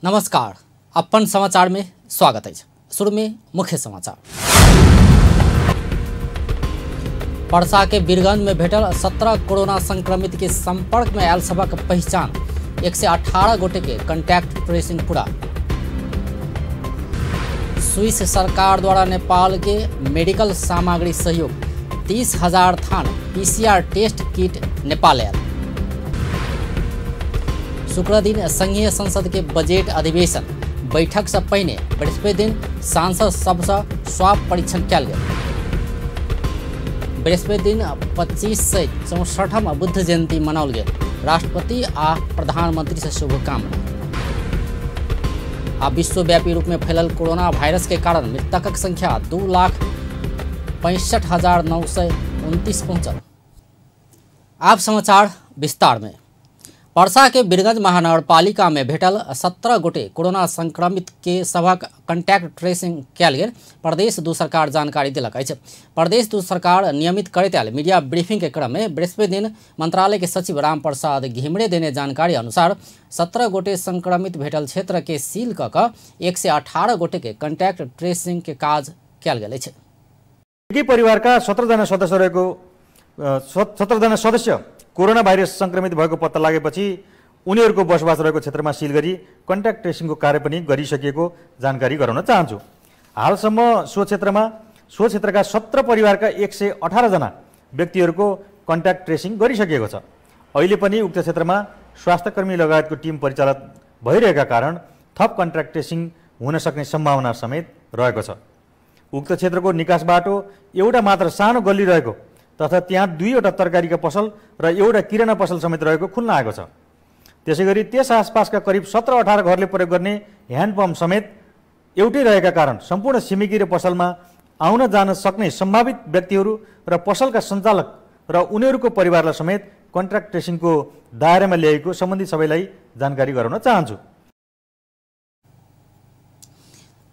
नमस्कार, अपन समाचार में स्वागत है। शुरू में मुख्य समाचार। पर्सा के बीरगंज में भेटल 17 कोरोना संक्रमित के संपर्क में आयल सबक पहचान, 118 गोटे के कंटैक्ट ट्रेसिंग पूरा। स्विस सरकार द्वारा नेपाल के मेडिकल सामग्री सहयोग, 30,000 थान PCR टेस्ट किट नेपाल आयल। शुक्र दिन संघीय संसद के बजट अधिवेशन बैठक से पहले बृहस्पति दिन सांसद सबसे स्वाब परीक्षण किया गया। बृहस्पति दिन 2564 बुद्ध जयंती मनाओल गया। राष्ट्रपति आ प्रधानमंत्री से शुभकामना। आ विश्वव्यापी रूप में फैलल कोरोना वायरस के कारण मृतक संख्या 2,65,929 पहुंचल। आप समाचार विस्तार में। पर्सा के बीरगंज महानगरपालिका में भेटल 17 गोटे कोरोना संक्रमित के सभक कंटैक्ट ट्रेसिंग कयल गेल प्रदेश दू सरकार जानकारी दिलक अछि। प्रदेश दू सरकार नियमित करैत आयल मीडिया ब्रीफिंग के क्रम में बृहस्पति दिन मंत्रालय के सचिव राम प्रसाद घिमरे देने जानकारी अनुसार 17 गोटे संक्रमित भेटल क्षेत्र के सील कऽ 118 गोटे के कंटैक्ट ट्रेसिंग के काज कयल गेल अछि। एकै परिवारका 17 जना सदस्य कोरोना भाइरस संक्रमित भएको पत्ता लागेपछि उनीहरूको बसोबास रहेको क्षेत्रमा सिल गरी कन्ट्याक्ट ट्रेसिङको कार्य पनि गरिसकिएको जानकारी गराउन चाहन्छु। हालसम्म सो क्षेत्रका 17 परिवारका 118 जना व्यक्तिहरूको कन्ट्याक्ट ट्रेसिङ गरिसकिएको छ। अहिले पनि उक्त क्षेत्रमा स्वास्थ्यकर्मी लगायतको टिम परिचालित भइरहेका कारण थप कन्ट्याक्ट ट्रेसिङ हुन सक्ने सम्भावना समेत रहेको छ। उक्त क्षेत्रको निकास बाटो एउटा मात्र सानो गल्ली रहेको तथा त्यहाँ 2वटा तरकारीका पसल र एउटा किराना पसल समेत रहेको खुल्न आएको छ। त्यसैगरी त्यस आसपासका करिब 17-18 घरले प्रयोग गर्ने ह्यान्डपम्प समेत एउटै रहेका कारण सम्पूर्ण छिमेकी र पसलमा आउन जान सक्ने सम्भावित व्यक्तिहरू र पसलका सञ्चालक र उनीहरूको परिवारलाई समेत कन्ट्याक्ट ट्रेसिङको दायरामा ल्याएको सम्बन्धित सबैलाई जानकारी गराउन चाहन्छु।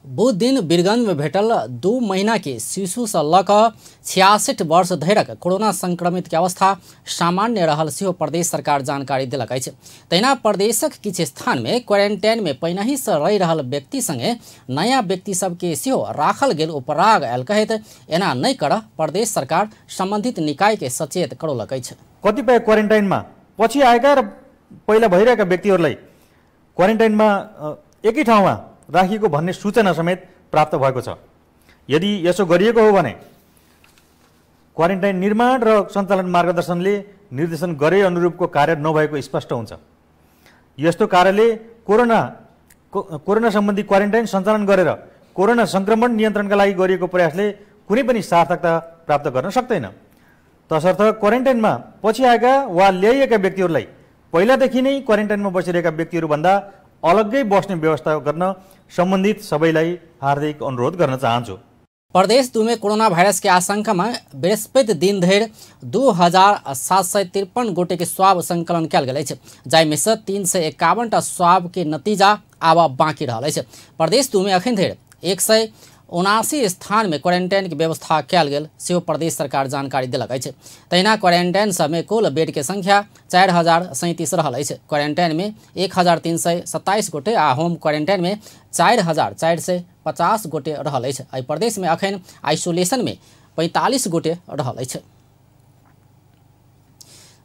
बुध दिन बीरगंज में भेटल 2 महीना के शिशु से लऽ 66 वर्ष धरिक कोरोना संक्रमित के अवस्था सामान्य रहल सेहो प्रदेश सरकार जानकारी दिलक अछि। तहिना प्रदेशक किछु स्थान में क्वारेंटाइन में पहिनहि से रहि रहल व्यक्ति संगे नया व्यक्ति सबके सेहो राखल गेल उपराग आयल कहैत एना नहि करऽ प्रदेश सरकार संबंधित निकाय के सचेत करौलक अछि। कतिपय क्वारेन्टाइनमा पछि आएका र पहिला भइरहेका व्यक्तिहरूलाई क्वारेन्टाइनमा एकै ठाउँमा राखिएको भन्ने सूचना समेत प्राप्त भएको छ। यदि यसो गरिएको हो भने क्वारेन्टाइन निर्माण र सञ्चालन मार्गदर्शनले निर्देशन गरे अनुरूपको कार्य नभएको स्पष्ट हुन्छ। यस्तो कार्यले कोरोना सम्बन्धी क्वारेन्टाइन सञ्चालन गरेर कोरोना संक्रमण नियन्त्रणका लागि गरिएको प्रयासले कुनै पनि सार्थकता प्राप्त गर्न सक्दैन। तसर्थ क्वारेन्टाइनमा पछि आएका वा ल्याइएका व्यक्तिहरूलाई पहिलादेखि नै क्वारेन्टाइनमा बसिरहेका व्यक्तिहरूभन्दा अलग्गै बस्ने व्यवस्था गर्न सम्बन्धित सबैलाई हार्दिक अनुरोध गर्न चाहन्छु। प्रदेश 2 में कोरोना वायरस के आशंका में बृहस्पति दिन धरि 2,753 गोटे के स्वाब संकलन कयल गेल अछि, जाहिमे से 351टा स्वाब के नतीजा आब बाँकी रहल अछि। प्रदेश 2 में अखन धरि 179 स्थान में क्वारेंटाइन की व्यवस्था कयल गेल सेहो प्रदेश सरकार जानकारी दिलक अछि। तहिना क्वारेंटाइन में कुल बेड के संख्या 4,037 रहल अछि। क्वारेंटाइन में 1,327 गोटे आ होम क्वारेंटाइन में 4,450 गोटे रहल अछि। एहि प्रदेश में अखन आइसोलेशन में 45 गोटे रहल अछि।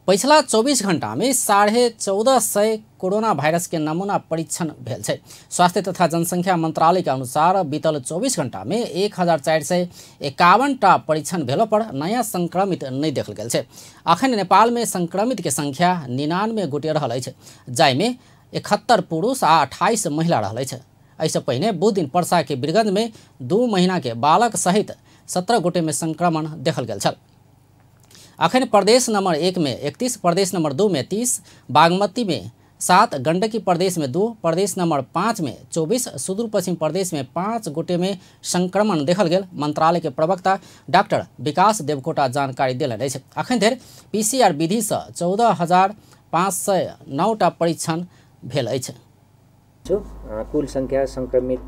पिछला 24 घंटा में 1450 कोरोना वायरस के नमूना परीक्षण भेल छै। स्वास्थ्य तथा जनसंख्या मंत्रालय के अनुसार बीतल 24 घंटा में 1,451टा परीक्षण भेला पर नया संक्रमित नहीं देखल गेल छै। अखन नेपाल में संक्रमित के संख्या 99 गोटे रहल अछि, जाहिमे 71 पुरुष आ 28 महिला रहल अछि। एहिसँ पहिने बुध दिन पर्सा के बीरगंज में 2 महीना के बालक सहित 17 गोटे में संक्रमण देखल गेल छल। अखन प्रदेश नंबर 1 में 31, प्रदेश नंबर 2 में 30, बागमती में 7, गंडकी प्रदेश में 2, प्रदेश नंबर 5 में 24, सुदूर पश्चिम प्रदेश में 5 गोटे में संक्रमण देखल गेल मंत्रालय के प्रवक्ता डॉक्टर विकास देवकोटा जानकारी देलनि अछि। अखन धरि PCR विधि से 14,509टा परीक्षण भेल अछि। कुल संख्या संक्रमित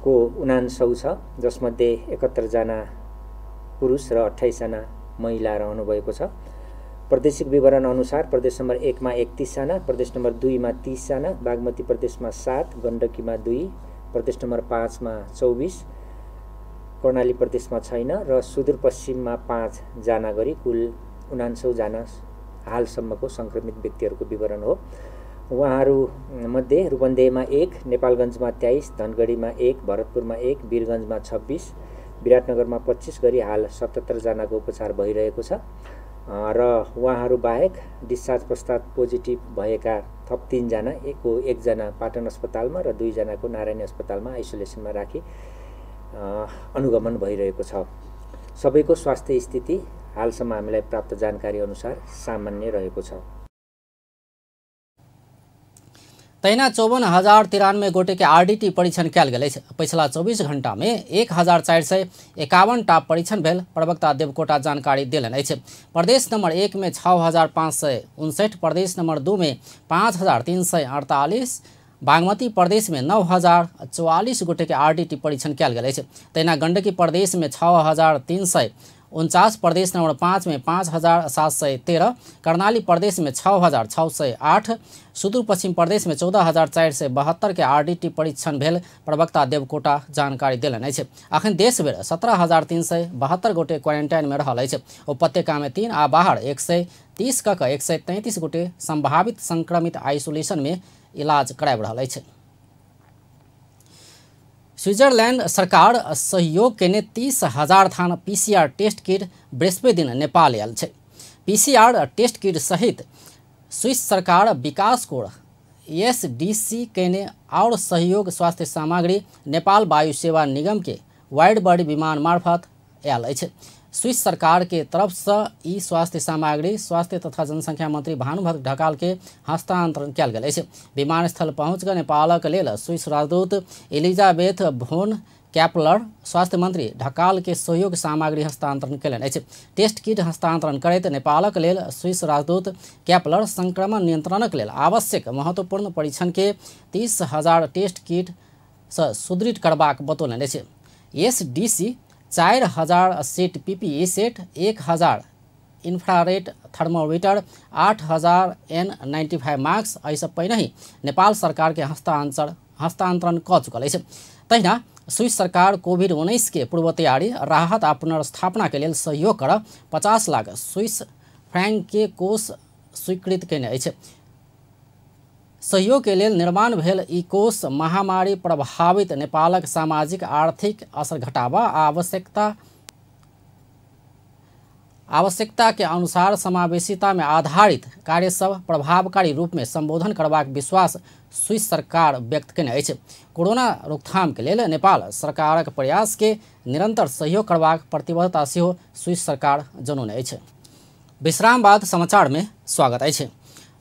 को 79 छ, जसमध्ये 71 जना पुरुष र 28 जना महिला रहनु भएको छ। प्रादेशिक विवरण अनुसार प्रदेश नम्बर 1 मा 31 जना, प्रदेश नम्बर 2 मा 30 जना, बागमती प्रदेशमा 7, गण्डकीमा 2, प्रदेश नम्बर 5 मा 24, कर्णाली प्रदेशमा छैन र सुदूरपश्चिममा 5 जना गरी कुल 49 जना हालसम्मको संक्रमित व्यक्तिहरूको विवरण हो। उहाँहरू मध्ये रूपन्देहीमा 1, नेपालगञ्जमा 23, धनगढीमा 1, भरतपुरमा 1, वीरगञ्जमा 26, विराटनगरमा 25 गरी हाल 77 जनाको उपचार भइरहेको छ र उहाँहरू बाहेक डिस्चार्ज पश्चात पोजिटिभ भएका थप 3 जना, एक जना पाटन अस्पतालमा र 2 जनाको नारायणी अस्पतालमा आइसोलेसनमा राखी अनुगमन भइरहेको छ। सबैको स्वास्थ्य स्थिति हालसम्म हामीलाई प्राप्त जानकारी अनुसार सामान्य रहेको छ। तहिना 54,093 गोटे के RDT परीक्षण कयल गेल अछि। पिछला 24 घंटा में 1,451 टा परीक्षण भेल प्रवक्ता देवकोटा जानकारी देलनि अछि। प्रदेश नंबर 1 में 6,559, प्रदेश नंबर 2 में 5,348, बागमती प्रदेश में 9,044 गोटे के RDT परीक्षण कयल गेल अछि। तहिना गंडकी प्रदेश में 6,349, प्रदेश नंबर 5 में 5,713, कर्णाली प्रदेश में 6,608, सुदूर पश्चिम प्रदेश में 14,472 के RDT परीक्षण भेल प्रवक्ता देवकोटा जानकारी देलनि अछि। अखन देश भर 17,372 गोटे क्वारेंटाइन में रहल अछि। उपत्यका में 3 आ बाहर 130 कऽ 133 गोटे संभावित संक्रमित आइसोलेशन में इलाज कराबि रहल अछि। स्विट्जरलैंड सरकार सहयोग केने 30,000 थान PCR टेस्ट किट बृहस्पति दिन नेपाल आयल छै। PCR टेस्ट किट सहित स्विस सरकार विकास कोष SDC केने और सहयोग स्वास्थ्य सामग्री नेपाल वायु सेवा निगम के वाइड बॉडी विमान मार्फत आयल अछि। स्विस सरकार के तरफ से ई स्वास्थ्य सामग्री स्वास्थ्य तथा जनसंख्या मंत्री भानुभक्त ढकाल के हस्तांतरण कयल गेल अछि। विमानस्थल पहुँच कऽ नेपालक लेल स्विस राजदूत एलिजाबेथ भोन कैपलर स्वास्थ्य मंत्री ढकाल के सहयोग सामग्री हस्तांतरण कयलनि अछि। टेस्ट किट हस्तांतरण करैत नेपालक लेल स्विस राजदूत कैपलर संक्रमण नियंत्रणक लेल आवश्यक महत्वपूर्ण परीक्षण के 30,000 टेस्ट किट से सुदृढ़ करबाक बतौलनि अछि। SDC 4,000 set PPE set, 1,000 infrared thermometer, 8,000 N95 mask एहिसँ पहिने ही नेपाल सरकार के हस्तांतरण कऽ चुकल अछि। तहिना स्विस सरकार कोविड-19 के पूर्व तैयारी, राहत आ पुनर्स्थापना के लेल सहयोग कर 50 लाख स्विस फ्रैंक के कोष स्वीकृत केने अछि। सहयोग के लेल निर्माण भेल ई कोष महामारी प्रभावित नेपालक सामाजिक आर्थिक असर घटाबा आ आवश्यकता के अनुसार समावेशिता में आधारित कार्य सब प्रभावकारी रूप में संबोधन करबाक विश्वास स्विस सरकार व्यक्त केने अछि। कोरोना रोकथाम के लेल नेपाल सरकारक प्रयास के निरंतर सहयोग करबाक प्रतिबद्धता सेहो स्विस सरकार जनौने अछि। विश्राम बाद समाचार में स्वागत अछि।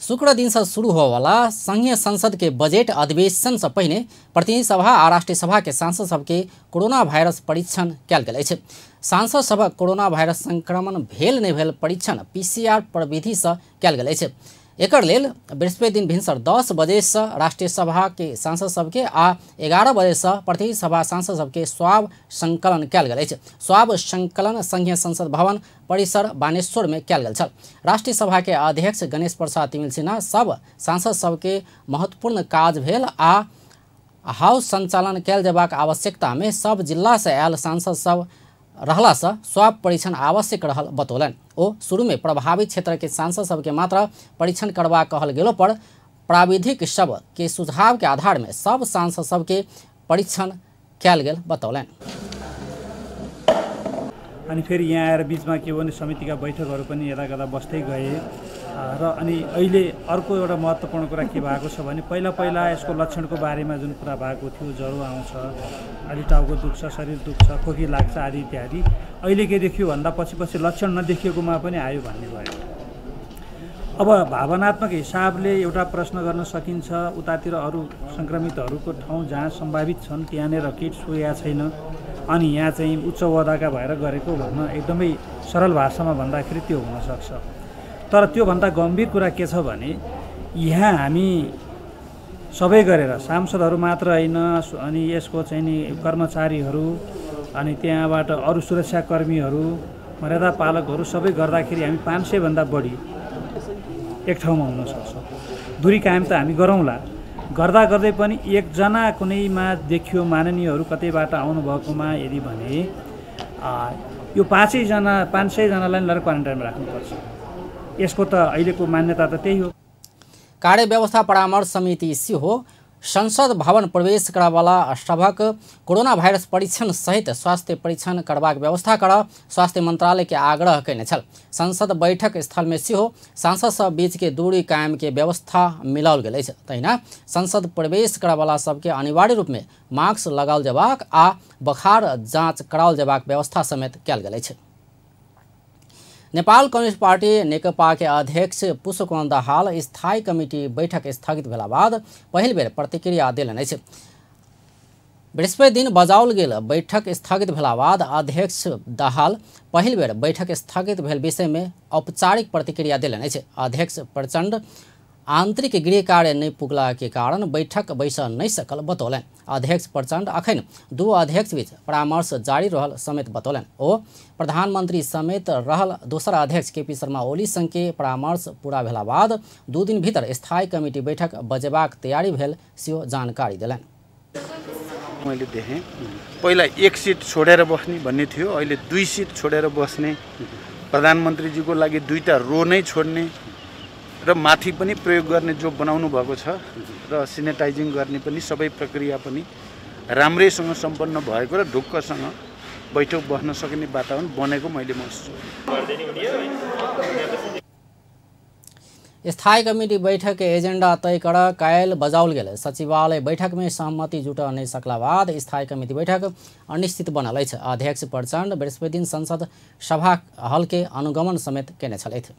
शुक्र दिन से शुरू होवाला संघीय संसद के बजट अधिवेशन से पहले प्रतिनिधि सभा आ राष्ट्रीय सभा के सांसद सबके कोरोना वायरस परीक्षण कयल गेल अछि। सांसद सभक कोरोना वायरस संक्रमण भेल नहि भेल परीक्षण PCR प्रविधि से कयल गेल अछि। एकर लेल बृहस्पति दिन भिनसर 10 बजे से राष्ट्रीय सभा के सांसद सबके आ 11 बजे से प्रतिनिधि सभा सांसद सबके स्वाब संकलन कयल गेल अछि। स्वाब संकलन संघीय संसद भवन परिसर बानेश्वर में कयल गेल छल। राष्ट्रीय सभा के अध्यक्ष गणेश प्रसाद तिमिल सिन्हा सब सांसद सबके महत्वपूर्ण काज भेल आ हाउस संचालन कयल जेबाक आवश्यकता में सब जिला से आयल सांसद सब रहला से स्वाब परीक्षण आवश्यक रहल बतौलन। ओ शुरू में प्रभावित क्षेत्र के सांसद सबके मात्र परीक्षण करबा कहल गेलो पर प्राविधिक सब के सुझाव के आधार में सब सांसद सबके परीक्षण कयल गेल बतौलन। अनि फेरि यहाँ आएर बिचमा के भने समितिका बैठकहरू पनि यता गता बस्दै गए र अनि अहिले अर्को एउटा महत्त्वपूर्ण कुरा के भएको छ भने पहिला यसको लक्षणको बारेमा जुन कुरा भएको थियो, ज्वरो आउँछ, अलि टाउको दुख्छ, शरीर दुख्छ, खोकी लाग्छ आदि इत्यादि, अहिले के देखियो भन्दा पछि लक्षण नदेखिएकोमा पनि आयो भन्ने भयो। अब भावनात्मक हिसाबले एउटा प्रश्न गर्न सकिन्छ, उतातिर अरू सङ्क्रमितहरूको ठाउँ जहाँ सम्भावित छन् त्यहाँनिर किट सोया छैन अनि यहाँ चाहिँ उच्च वदाका भएर गरेको भन्न एकदमै सरल भाषामा भन्दाखेरि त्यो हुनसक्छ। तर त्योभन्दा गम्भीर कुरा के छ भने यहाँ हामी सबै गरेर सांसदहरू मात्र होइन अनि यसको चाहिँ नि कर्मचारीहरू अनि त्यहाँबाट अरू सुरक्षाकर्मीहरू, मर्यादा पालकहरू सबै गर्दाखेरि हामी 500 भन्दा बढी एक ठाउँमा हुनसक्छ। दूरी कायम त हामी गरौँला, गर्दा गर्दै पनि एकजना कुनैमा देखियो माननीयहरू कतैबाट आउनुभएकोमा यदि भने यो 500जनालाई लिएर क्वारेन्टाइनमा राख्नुपर्छ। यसको त अहिलेको मान्यता त त्यही हो। कार्य व्यवस्था परामर्श समिति सिहो संसद भवन प्रवेश करवाला सभक कोरोना भाइरस परीक्षण सहित स्वास्थ्य परीक्षण करबाक व्यवस्था कर स्वास्थ्य मंत्रालय के आग्रह कैने छल। संसद बैठक स्थल में सेहो सांसद सब बीच के दूरी कायम के व्यवस्था मिलाओल गेल अछि। तहिना संसद प्रवेश करवाला सबके अनिवार्य रूप में मास्क लगाओल जबाक आ बुखार जाँच कराओल जबाक व्यवस्था समेत कयल गेल अछि। नेपाल कम्युनिस्ट पार्टी नेकपा के अध्यक्ष पुष्पकमल दाहाल स्थायी कमिटी बैठक स्थगित भेला बाद पहिल बेर प्रतिक्रिया देलनि अछि। बृहस्पति दिन बजाओल गेल बैठक स्थगित भेला बाद अध्यक्ष दाहाल पहिल बेर बैठक स्थगित भेल विषय में औपचारिक प्रतिक्रिया देलनि अछि। अध्यक्ष प्रचंड आंतरिक गृह कार्य नहीं पुगला के कारण बैठक बैस नहीं सकल बतौलन। अध्यक्ष प्रचंड अखन दू अध्यक्ष बीच परामर्श जारी रहल समेत बतौलन। ओ प्रधानमंत्री समेत रहल दोसर अध्यक्ष केपी शर्मा ओली संग के परामर्श पूरा भेला बाद 2 दिन भीतर स्थायी कमिटी बैठक बजेबाक तैयारी भेल सेहो जानकारी देलन। मैले देखेँ पहिला 1 सीट छोडेर बस्ने भन्ने थियो, अहिले 2 सीट छोडेर बस्ने, प्रधानमन्त्रीजीको लागि 2टा रो नै छोड्ने र माथि पनि प्रयोग गर्ने जो बनाउनु भएको छ र सेनिटाइजिङ गर्ने पनि सबै प्रक्रिया पनि राम्रैसँग सम्पन्न भएको र ढुक्कसँग बैठक बस्न सकिने वातावरण बनेको मैले महसुस गरेँ। स्थायी कमिटी बैठक के एजेंडा तय कर कायल बजाओल गेल सचिवालय बैठक में सहमति जुट नहीं सकला बाद स्थायी कमिटी बैठक अनिश्चित बनल अछि। अध्यक्ष प्रचंड बृहस्पति दिन संसद सभा हल के अनुगमन समेत केने छलथि।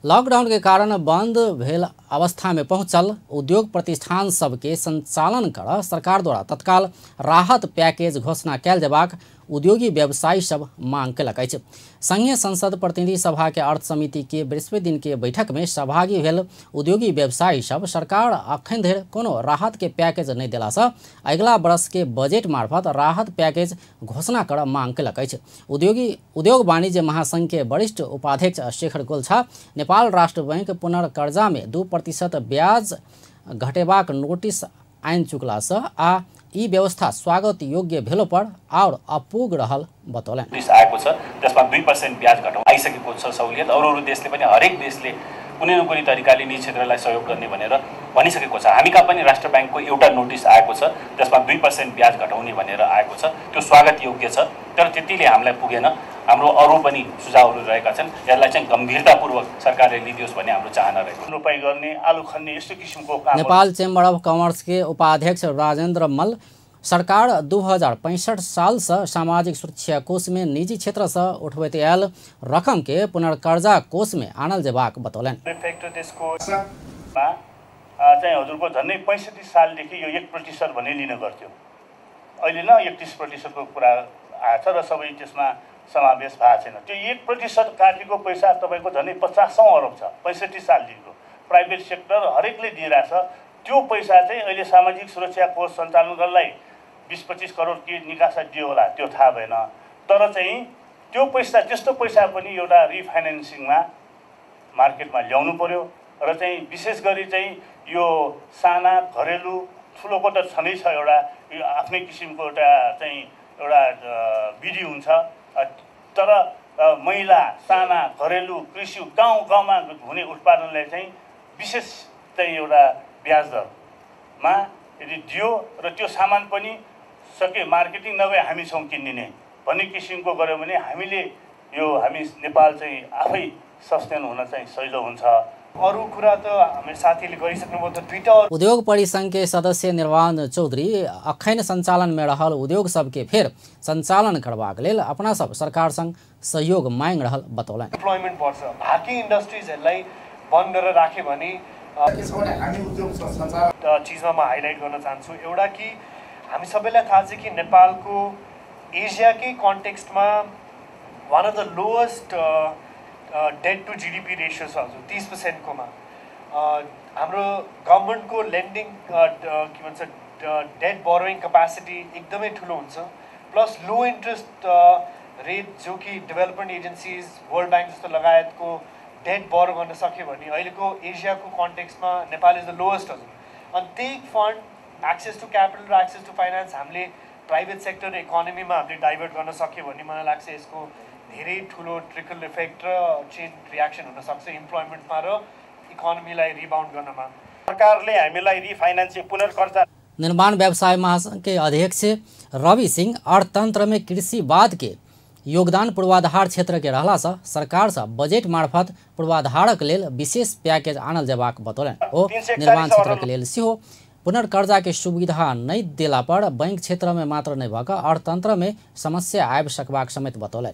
लॉकडाउन के कारण बंद भेल अवस्था में पहुंचल उद्योग प्रतिष्ठान सबके संचालन कर सरकार द्वारा तत्काल राहत पैकेज घोषणा कैल जबाक उद्योगी व्यवसायी सब मांग कलक अछि। संघीय संसद प्रतिनिधि सभा के अर्थ समिति के बृहस्पति दिन के बैठक में सहभागी भेल उद्योगी व्यवसायी सब सरकार अखन धरि कोनो राहत के पैकेज नहीं देला से अगिला वर्ष के बजट मार्फत राहत पैकेज घोषणा कर मांग कलक अछि। उद्योग वाणिज्य महासंघ के वरिष्ठ उपाध्यक्ष शेखर गोल्छा नेपाल राष्ट्र बैंक पुनर्कर्जा में 2% ब्याज घटेबाक नोटिस आइन चुकला से आ यी व्यवस्था स्वागत योग्य भेलो पर और अपुग रहल बतौलन। आएको छ त्यसमा 2% ब्याज घटाउ आइसकेको छ सहुलियत। अरू देशले पनि हरेक देशले कुनै न कुनै तरिकाले निजी क्षेत्रलाई सहयोग गर्ने भनेर भनिसकेको छ। हामी कहाँ पनि राष्ट्र बैंकको एउटा नोटिस आएको छ त्यसमा 2% ब्याज घटाउने भनेर आएको छ। त्यो स्वागत योग्य छ, तर त्यतिले हामीलाई पुगेन। हाम्रो अरू पनि सुझावहरू रहेका छन्, यसलाई चाहिँ गम्भीरतापूर्वक सरकारले लिदियोस् भन्ने हाम्रो चाहना रहेको। रोपाई गर्ने, आलु खन्ने यस्तो किसिमको काम। नेपाल चेम्बर अफ कमर्स के उपाध्यक्ष राजेन्द्र मल्ल सरकार 2065 साल से सामाजिक सुरक्षा कोष में निजी क्षेत्र से उठबैत आयल रकम के पुनर्कर्जा कोष में आनल जबाक बतौलन। चाहिँ हजुरको झन्डै 65 सालदेखि यो 1% भन्ने लिन गर्थ्यो। अहिले न 31% को कुरा आएछ र सबै त्यसमा समावेश भएको छैन। त्यो 1% काटेको पैसा तपाईको झन्डै 50 अरब छ। 65 सालदेखिको प्राइभेट सेक्टर हरेकले दिइरहेछ। त्यो पैसा चाहिँ अहिले सामाजिक सुरक्षा कोष सञ्चालन गर्नलाई 20-25 करोड के निकासा दियो होला त्यो थाहा भएन। तर चाहिँ त्यो पैसा त्यस्तो पैसा पनि एउटा रिफाइनेन्सिङमा मार्केटमा ल्याउनु पर्यो र चाहिँ विशेष गरी चाहिँ यो साना घरेलु ठुलोको त छँदै छ, एउटा यो आफ्नै किसिमको एउटा चाहिँ एउटा विधि हुन्छ। तर महिला साना घरेलु कृषि गाउँमा हुने उत्पादनलाई चाहिँ विशेष चाहिँ एउटा ब्याज दरमा यदि दियो र त्यो सामान पनि सके मार्केटिङ नभए हामी छौँ किन्ने भन्ने किसिमको गर्यो भने हामी नेपाल चाहिँ आफै सस्टेन हुन चाहिँ सजिलो हुन्छ। अरू कुरा त हामी साथीले गरिसक्नुभयो। त ट्विटर उद्योग परिसंघ के सदस्य निर्वाण चौधरी अखन संचालन में रहल उद्योग सबके फेर संचालन करबाक लेल अपना सब सरकार संग सहयोग मांग रहल बतौलन। एम्प्लॉयमेन्ट बढ्छ, बाँकी इन्डस्ट्रिजहरूलाई बन्द गरेर राख्यो भने हामी उद्योग संचालन चीजमा म हाइलाइट गर्न चाहन्छु। एउटा कि हामी सबैलाई थाहा छ कि नेपालको एसियाकै कन्टेक्स्टमा one of the lowest debt to GDP ratio छ हजुर 30% कोमा। हाम्रो गभर्मेन्टको लेन्डिङ के भन्छ डेट बोरोइङ क्यापासिटी एकदमै ठुलो हुन्छ, प्लस लो इन्ट्रेस्ट रेट जो कि डेभलपमेन्ट एजेन्सिज वर्ल्ड ब्याङ्क जस्तो लगायतको डेट बरो गर्न सक्यो भने अहिलेको एसियाको कन्टेक्स्टमा नेपाल इज द लोएस्ट हजुर। अनि त्यही फन्ड एक्सेस टु क्यापिटल र एक्सेस टु फाइनेन्स हामीले प्राइभेट सेक्टर र इकोनोमीमा हामीले डाइभर्ट गर्न सक्यो भने मलाई लाग्छ यसको धेरै ठुलो ट्रिकल इफेक्ट र चेन रियाक्सन हुनसक्छ इम्प्लोइमेन्टमा र इकोनोमीलाई रिबाउन्ड गर्नमा। सरकारले हामीलाई रिफाइनेन्सिङ पुनर्कर्जा निर्माण व्यवसाय महासंघ के अध्यक्ष रवि सिंह अर्थतंत्र में कृषिवाद के योगदान पूर्वाधार क्षेत्र के रहला से सरकार से बजेट मार्फत पूर्वाधारक लेल विशेष पैकेज आनल जेबाक बतौलनि। ओ निर्माण क्षेत्र के लेल सेहो पुनर्कर्जा के सुविधा नहीं देला पर बैंक क्षेत्र में मात्र नहीं भक अर्थतंत्र में समस्या आबि सकबाक समेत बतौलनि।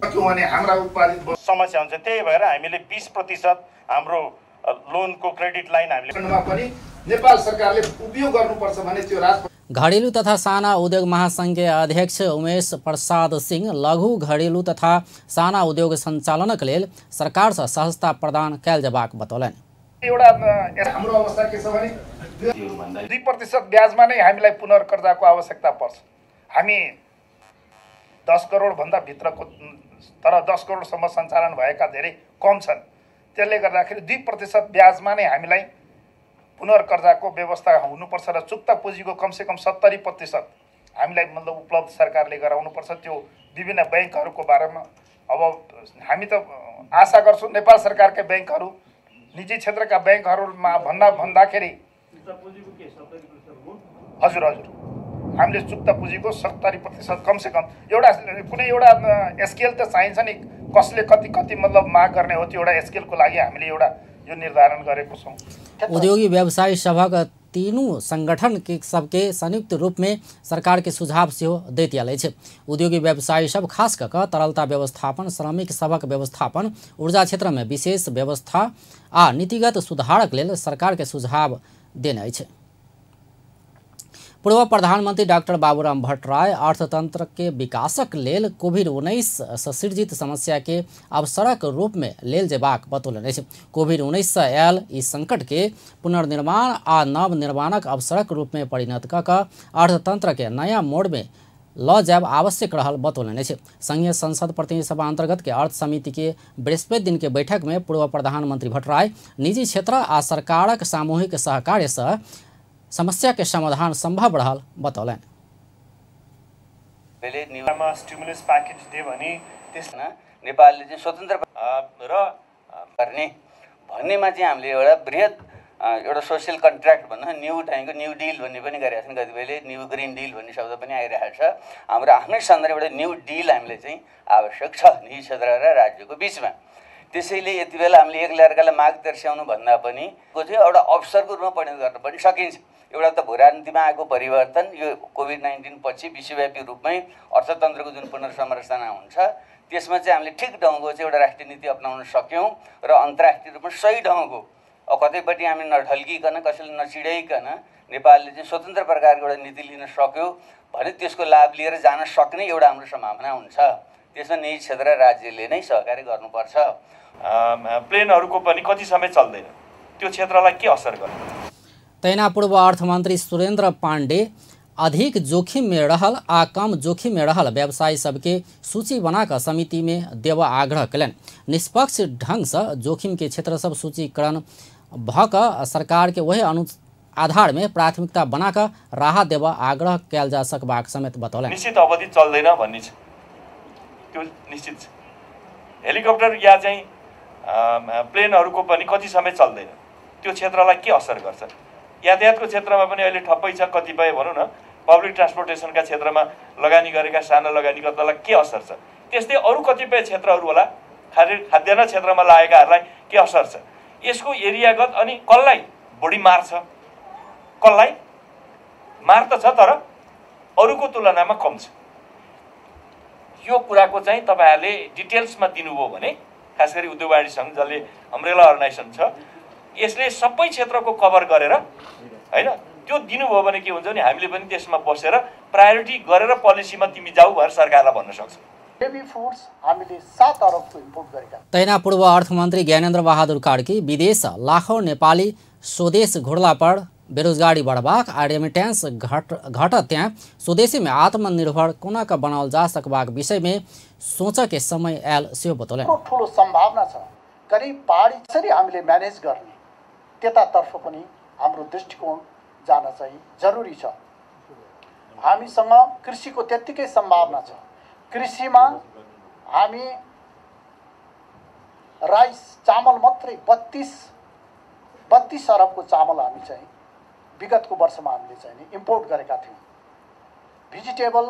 समस्या हुन्छ, त्यही भएर हामीले 20% हाम्रो लोनको क्रेडिट लाइन हामीले नेपाल सरकारले उपयोग गर्नुपर्छ भने त्यो घरेलु तथा साना उद्योग महासंघ के अध्यक्ष उमेश प्रसाद सिंह लघु घरेलु तथा साना उद्योग सञ्चालनक लेल सरकार से सहजता प्रदान कैल जेबाक बतौलनि। एउटा हाम्रो अवस्था के छ भने 2% ब्याजमा नै हामीलाई पुनर्कर्जाको आवश्यकता पर्छ। हामी 10 करोड भन्दा भित्रको तर 10 करोडसम्म सञ्चालन भएका धेरै कम छन्। त्यसले गर्दाखेरि 2% ब्याजमा नै हामीलाई पुनर्कर्जाको व्यवस्था हुनुपर्छ र चुक्ता पुँजीको कमसेकम 70% हामीलाई मतलब उपलब्ध सरकारले गराउनुपर्छ। त्यो विभिन्न बैंकहरूको बारेमा अब हामी त आशा गर्छौँ नेपाल सरकारका बैंकहरू निजी क्षेत्रका बैंकहरूमा भन्दाखेरि हजुर हामीले चुक्ता पुँजीको 70% कमसेकम एउटा कुनै एउटा स्केल त चाहिन्छ नि, कसले कति मतलब माग गर्ने हो त्यो एउटा स्केलको लागि हामीले एउटा यो निर्धारण गरेको छौँ। उद्योगी व्यवसायी सभक तीनों संगठन के सबके संयुक्त रूप में सरकार के सुझाव से दैत आयल छै। उद्योगी व्यवसायी सब खास कऽ तरलता व्यवस्थापन, श्रमिक सबक व्यवस्थापन, ऊर्जा क्षेत्र में विशेष व्यवस्था आ नीतिगत सुधारक लेल सरकार के सुझाव देने छै। पूर्व प्रधानमंत्री डॉक्टर बाबूराम भट्टराय अर्थतंत्र के विकासक लेल कोविड-19 से सृजित समस्या के अवसरक रूप में लेल जेबाक बतौलनि अछि। कोविड-19 से आयल ई संकट के पुनर्निर्माण आ नव निर्माणक अवसरक रूप में परिणत कऽ अर्थतंत्र के नया मोड में ल जाब आवश्यक रहल बतौलनि अछि। संघीय संसद प्रतिनिधि सभा अंतर्गत के अर्थ समिति के बृहस्पति दिन के बैठक में पूर्व प्रधानमंत्री भट्टराय निजी क्षेत्र आ सरकारक सामूहिक सहकार्य से समस्या के समाधान संभव रहल बतौलनि। स्टिमुलस प्याकेज दे भने त्यसमा नेपालले चाहिँ स्वतन्त्र र गर्ने भन्नेमा चाहिँ हामीले एउटा बृहत एउटा सोशल कन्ट्र्याक्ट भन्नु न्यू टाइमको न्यू डिल भन्ने पनि गरेका छन्। कतिपयले न्यू ग्रिन डिल भन्ने शब्द पनि आइरहेको छ। हाम्रो आफ्नै सन्दर्भमा एउटा न्यू डिल हामीले चाहिँ आवश्यक छ निजी क्षेत्र र राज्यको बिचमा। त्यसैले यति बेला हामीले एक अर्कालाई माग दर्शाउनु भन्दा पनि चाहिँ एउटा अवसरको रूपमा परिणत गर्न पनि सकिन्छ। एउटा त भू राजनीतिमा आएको परिवर्तन यो कोभिड-19 पछि विश्वव्यापी रूपमै अर्थतन्त्रको जुन पुनर्संरचना हुन्छ त्यसमा चाहिँ हामीले ठिक ढङ्गको चाहिँ एउटा राष्ट्रिय नीति अपनाउन सक्यौँ र अन्तर्राष्ट्रिय रूपमा सही ढङ्गको कतैपट्टि हामी नढल्किकन कसैले नचिडाइकन नेपालले चाहिँ स्वतन्त्र प्रकारको एउटा नीति लिन सक्यो भने त्यसको लाभ लिएर जान सक्ने एउटा हाम्रो सम्भावना हुन्छ। त्यसमा निजी क्षेत्र र राज्यले नै सहकार्य गर्नुपर्छ। प्लेनहरूको पनि कति समय चल्दैन, त्यो क्षेत्रलाई के असर गर्छ? तैना पूर्व अर्थमंत्री सुरेंद्र पांडे अधिक जोखिम में रहल आ कम जोखिम में रहल व्यवसायी सबके सूची बनाकर समिति में देव आग्रह कलन। निष्पक्ष ढंग से जोखिम के क्षेत्र सब सूचीकरण भक सरकार के वही आधार में प्राथमिकता बनाकर राहत देव आग्रह कैल जा सकबाक समेत बतौलन। निश्चित अवधि चल्दैन भन्ने छ, त्यो निश्चित छ। हेलिकप्टर या चाहिँ प्लेनहरूको पनि कति समय चल्दैन, त्यो क्षेत्रलाई के असर गर्छ? यातायातको क्षेत्रमा पनि अहिले ठप्पै छ। कतिपय भनौँ न पब्लिक ट्रान्सपोर्टेसनका क्षेत्रमा लगानी गरेका साना लगानीकर्तालाई के असर छ? त्यस्तै अरू कतिपय क्षेत्रहरू होला, खाद्यान्न क्षेत्रमा लागेकाहरूलाई के असर छ? यसको एरियागत अनि कसलाई बढी मार्छ, कसलाई मार त छ तर अरूको तुलनामा कम छ। यो कुराको चाहिँ तपाईँहरूले डिटेल्समा दिनुभयो भने खास गरी उद्योग वाणिज्य सङ्घ जसले अम्ब्रेला अर्गनाइजेसन छ यसले सबै क्षेत्रको कभर गरेर हैन त्यो दिनुभयो भने के हुन्छ भने हामीले पनि त्यसमा बसेर प्रायोरिटी गरेर पोलिसीमा तिमी जाऊ भनेर सरकारलाई भन्न सक्छौँ। बेबी फुड्स हामीले 7 अरबको इम्पोर्ट गरेका। तैना पूर्व अर्थमन्त्री ज्ञानेन्द्र बहादुर कार्की विदेश लाखौं नेपाली स्वदेश घुर्ला पर बेरोजगारी बढ़बाक आ रेमिटेंस घटत त्यहाँ स्वदेशी में आत्मनिर्भर कोना का बनाओल जा सकबाक विषय में सोच के समय आयल सेहो बतौले। ठुलो सम्भावना छ करिब पहाडी कसरी हामीले म्यानेज गर्ने त्यतातर्फ पनि हाम्रो दृष्टिकोण जान चाहिँ जरुरी छ। हामीसँग कृषिको त्यत्तिकै सम्भावना छ। कृषिमा हामी राइस चामल मात्रै 32 अरबको चामल हामी चाहिँ विगतको वर्षमा हामीले चाहिँ इम्पोर्ट गरेका थियौँ। भेजिटेबल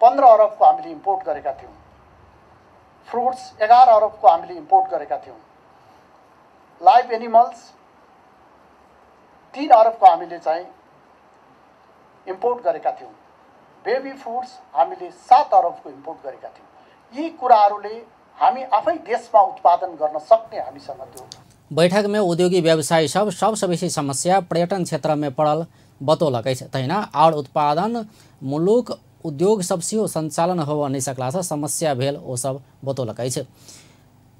15 अरबको हामीले इम्पोर्ट गरेका थियौँ। फ्रुट्स 11 अरबको हामीले इम्पोर्ट गरेका थियौँ। लाइभ एनिमल्स 3 अरबको हामीले चाहिँ इम्पोर्ट गरेका थियौँ। बेबी फुड्स हामीले 7 अरबको इम्पोर्ट गरेका थियौँ। यी कुराहरूले हामी आफै देशमा उत्पादन गर्न सक्ने हामीसँग त्यो। बैठक में उद्योगी व्यवसायी सबसे बेसी समस्या पर्यटन क्षेत्र में पड़ल बतौलकै छ। तहिना और उत्पादन मुलुक उद्योग सब सेहो संचालन हो नहीं सकला से समस्या भेल ओ सब बतौलकै छ।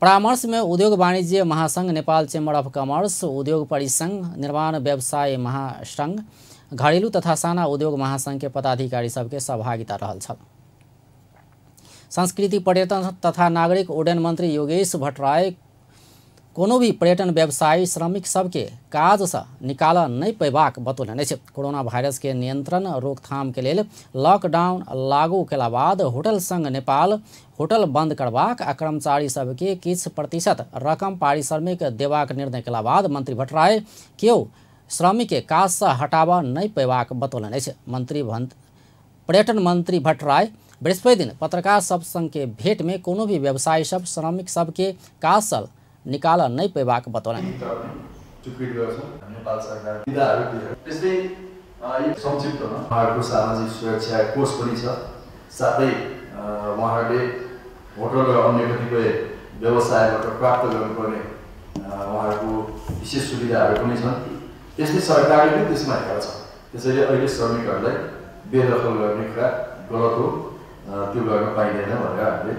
परामर्श में उद्योग वाणिज्य महासंघ, नेपाल चेम्बर अफ कमर्स, उद्योग परिसंघ, निर्माण व्यवसाय महासंघ, घरेलू तथा साना उद्योग महासंघ के पदाधिकारी सबके सहभागिता रहल छल। संस्कृति पर्यटन तथा नागरिक उड्डयन मंत्री योगेश भट्टराय कोनो भी पर्यटन व्यवसायी श्रमिक सबके काज से निकाल नहीं पैबाक बतौलने छै। कोरोना वायरस के नियंत्रण रोकथाम के लेल लॉकडाउन लागू केला बाद होटल संघ नेपाल होटल बंद करबाक आ कर्मचारी सबके किछ प्रतिशत रकम पारिश्रमिक देबाक निर्णय केला बाद मंत्री भट्टराय केओ श्रमिक के काज से हटाबा नहीं पैबाक बतौलने छै। पर्यटन मंत्री भट्टराय बृहस्पति दिन पत्रकार सब संघ के भेंट में कोनो भी व्यवसायी सब श्रमिक सबके काज से निकाल नहीं पैबाक बतौले। नेपाल सरकार विधाहरू दियो। त्यस्तै संक्षिप्तमा उहाँहरूको सामाजिक सुरक्षा कोष पनि छ। साथै उहाँहरूले होटल र अन्य कतिपय व्यवसायबाट प्राप्त गर्नुपर्ने उहाँहरूको विशेष सुविधाहरू पनि छन्। त्यस्तै सरकारले पनि त्यसमा हेरेको छ। त्यसैले अहिले श्रमिकहरूलाई बेदखल गर्ने कुरा गलत हो, त्यो गर्न पाइँदैन भनेर हामीले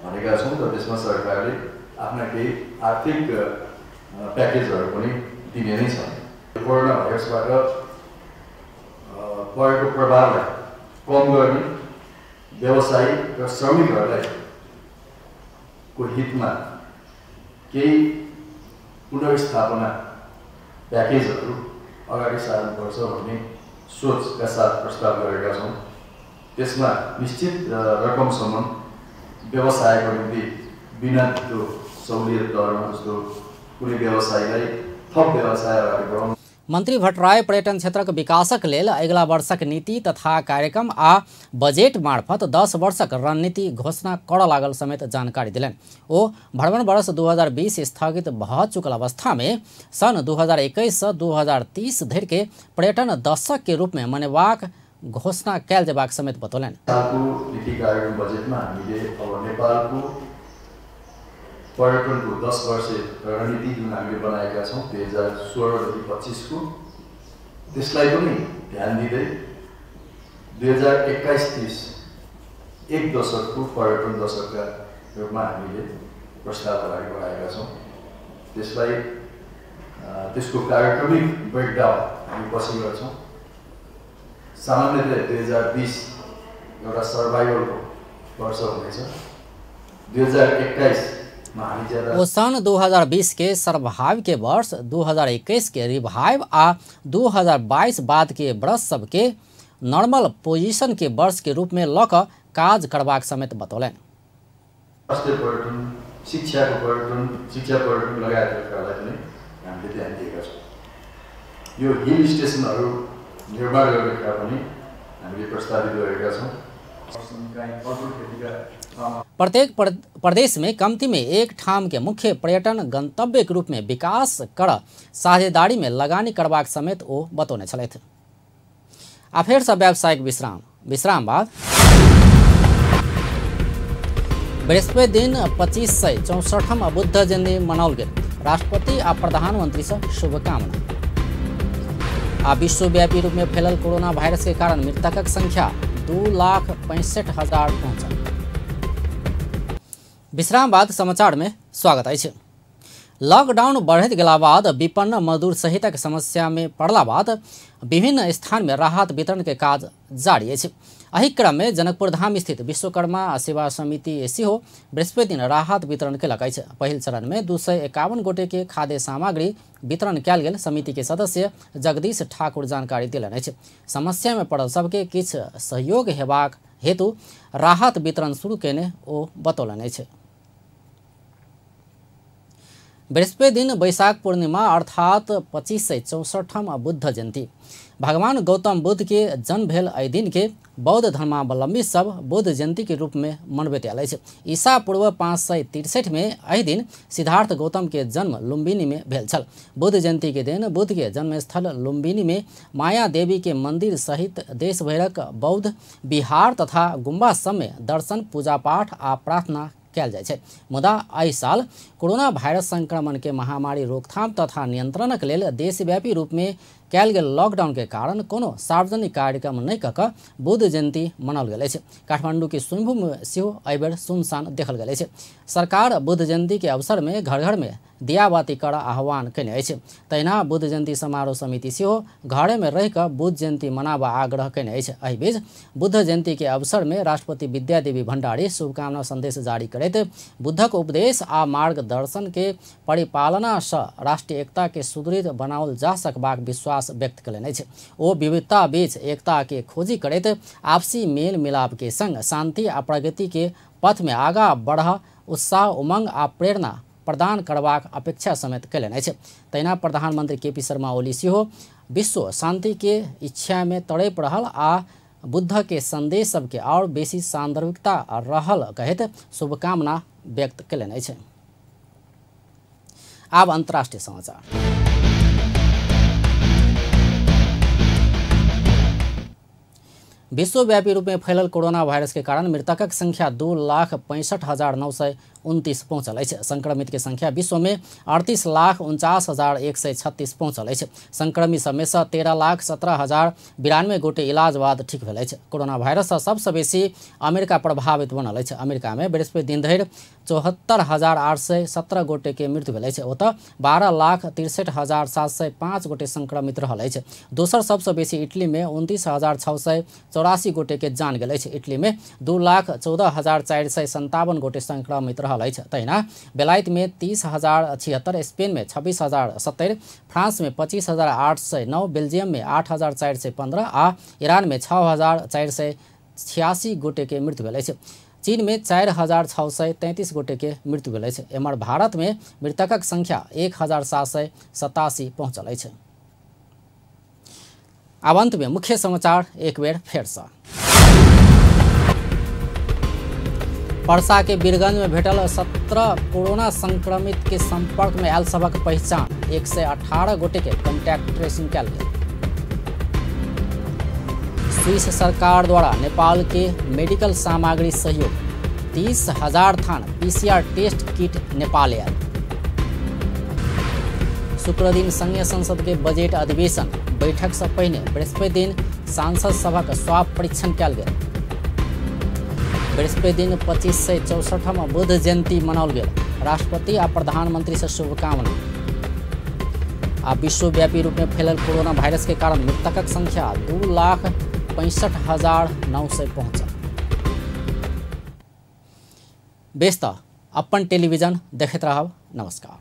भनेका छौँ। र त्यसमा सरकारले आफ्ना केही आर्थिक प्याकेजहरू पनि दिने नै छ। कोरोना भाइरसबाट परेको प्रभावलाई कम गर्ने व्यवसायी र श्रमिकहरूलाई को हितमा केही पुनर्स्थापना प्याकेजहरू अगाडि सार्नुपर्छ भन्ने सोचका साथ प्रस्ताव गरेका छौँ। त्यसमा निश्चित रकमसम्म व्यवसायको निम्ति बिना त्यो सहुलियत दरमा जस्तो कुनै व्यवसायलाई थप व्यवसाय अगाडि बढाउनु। मंत्री भट्टराय पर्यटन क्षेत्रक विकासक लेल अगिला वर्षक नीति तथा कार्यक्रम आ बजेट मार्फत 10 वर्षक रणनीति घोषणा कर लागल समेत जानकारी दिलनि। ओ भ्रमण वर्ष 2020 स्थगित भ चुकल अवस्था में सन 2021 से 2030 धरि के पर्यटन दशक के रूप में मनेबाक घोषणा कैल जेबाक समेत बतौलनि। नीति कार्यक्रम बजेटमा हामीले अब नेपालको पर्यटनको 10 वर्षे रणनीति जुन हामीले बनाएका छौँ 2016देखि 25 को, त्यसलाई पनि ध्यान दिँदै 2021-30 एक दशकको पर्यटन दशकका रूपमा हामीले प्रस्ताव अगाडि बढाएका छौँ। त्यसलाई त्यसको कार्यक्रमिक ब्रेकडाउन हामी पछि गर्छौँ। सामान्यतया 2020 एउटा सर्भाइभलको वर्ष हुनेछ। 2021 ओ सन 2020 के सर्वाइव के वर्ष, 2021 के रिवाइव आ 2022 बाद के वर्ष सबके नॉर्मल पोजीशन के वर्ष के रूप में लक काज करबाक समेत बतौलनि। स्वास्थ्य पर्यटन, शिक्षा पर्यटन लगायतकालाई पनि हामीले ध्यान दिएका छौँ। यो हिल स्टेसनहरू निर्माण गर्ने कुरा पनि हामीले प्रस्तावित गरेका छौँ। प्रत्येक प्रदेश में कम्ती में एक ठाम के मुख्य पर्यटन गंतव्य के रूप में विकास कर साझेदारी में लगानी करबाक समेत ओ बतौने छलथि। आ फेर से व्यावसायिक विश्राम बाद बृहस्पति दिन 2564 बुद्ध जयंती मनाओल गेल। राष्ट्रपति आ प्रधानमंत्री से शुभकामना। आ विश्वव्यापी रूप में फैलल कोरोना वायरस के कारण मृतकक संख्या 2,65,000 पहुंचल। विश्राम बाद समाचार में स्वागत है। लॉकडाउन बढ़त गेला बाद विपन्न मजदूर सहित समस्या में पड़ला बाद विभिन्न स्थान में राहत वितरण के काज जारी है। एही क्रम में जनकपुर धाम स्थित विश्वकर्मा सेवा समिति सेहो बृहस्पति दिन राहत वितरण केलक अछि। पहिल चरण में 251 गोटे के खाद्य सामग्री वितरण कयल गेल। समिति के सदस्य जगदीश ठाकुर जानकारी देलनि अछि। समस्या में पड़ल सबके किछ सहयोग हेबाक हेतु राहत वितरण शुरू केने ओ बतौलनि अछि। बृहस्पति दिन वैशाख पूर्णिमा अर्थात 2564 बुद्ध जयंती। भगवान गौतम बुद्ध के जन्म भेल एहि दिन के बौद्ध धर्मावलंबी सब बुद्ध जयंती के रूप में मनबैत आयल अछि। ईसा पूर्व 563 में एहि दिन सिद्धार्थ गौतम के जन्म लुम्बिनी में भेल छल। बुद्ध जयंती के दिन बुद्ध के जन्मस्थल लुम्बिनी में माया देवी के मंदिर सहित देश भरक बौद्ध विहार तथा गुम्बा सब में दर्शन पूजा पाठ आ प्रार्थना कयल जाइ छै। मुदा एहि साल कोरोना वायरस संक्रमण के महामारी रोकथाम तथा नियंत्रणक लेल देशव्यापी रूप में कयल गेल लॉकडाउन के कारण कोनो सार्वजनिक कार्यक्रम नहीं कऽ कऽ बुद्ध जयंती मनाओल गेल अछि। काठमांडू के स्वयंभू में सेहो एहि बेर सुनसान देखल गेल अछि। सरकार बुद्ध जयंती के अवसर में घर घर में दिया बाती कर आह्वान कयने अछि। तहिना बुद्ध जयंती समारोह समिति सेहो घरे में रहि कऽ बुद्ध जयंती मनाबा आग्रह कयने अछि। एहि बीच बुद्ध जयंती के अवसर में राष्ट्रपति विद्यादेवी भण्डारी शुभकामना संदेश जारी करैत बुद्धक उपदेश आ मार्गदर्शन के परिपालना सँ राष्ट्रीय एकता के सुदृढ़ बनाओल जा सकबाक विश्वास व्यक्त कयलनि अछि। ओ विविधता बीच एकता के खोजी करैत आपसी मेल मिलाप के संग शांति आ प्रगति के पथ में आगाँ बढ़ उत्साह उमंग आ प्रेरणा प्रदान करबाक अपेक्षा समेत कयलनि अछि। तहिना प्रधानमंत्री केपी शर्मा ओली सेहो विश्व शांति के इच्छा में तड़प रहल आ बुद्ध के संदेश सबके और बेसी सांदर्भिकता रहल कहैत शुभकामना व्यक्त कयलनि अछि। आब अंतर्राष्ट्रीय समाचार। विश्वव्यापी रूप में फैलल कोरोना वायरस के कारण मृतकक संख्या 2,65,929 पहुंचल अछि। संक्रमित के संख्या विश्व में 38,49,136 पहुंचल अछि। संक्रमित सब में से 13,17,092 गोटे इलाज बाद ठीक भेल अछि। कोरोना वायरस से सबसे बेसी अमेरिका प्रभावित बनल अछि। अमेरिका में बृहस्पति दिन धरि 74,817 गोटे के मृत्यु भेल अछि। ओतऽ 12,63,705 गोटे संक्रमित रहल अछि। दोसर सबसे बेसी इटली में 29,684 गोटे के जान गेल अछि। इटली में 2,14,457 गोटे संक्रमित रहल अछि। तहिना बेलायत में 30,076, स्पेन में 26,070, फ्रांस में 25,809, बेल्जियम में 8,415 आ ईरान में 6,486 गोटे के मृत्यु भेल अछि। चीन में 4,633 गोटे के मृत्यु भेल अछि। एम्हर भारत में मृतकक संख्या 1,787 पहुंचल अछि। आब अंत में मुख्य समाचार एक बेर फेर सँ। परसा के बीरगंज में भेटल 17 कोरोना संक्रमित के संपर्क में आयल सबक पहचान। 118 गोटे के कॉन्टैक्ट ट्रेसिंग कयल गेल। स्विस सरकार द्वारा नेपाल के मेडिकल सामग्री सहयोग। 30,000 थान PCR टेस्ट किट नेपाल आयल। शुक्र दिन संघीय संसद के बजट अधिवेशन। बैठक से पहले बृहस्पति दिन सांसद सभक स्वाब परीक्षण कयल गेल। बृहस्पति दिन 2564 बुद्ध जयंती मनाओल गेल। राष्ट्रपति आ प्रधानमंत्री से शुभकामना। आ विश्वव्यापी रूप में फैलल कोरोना वायरस के कारण मृतकक संख्या 2,65,900 पहुंचल। बेस त अपन टेलीविजन देखैत रहब। नमस्कार।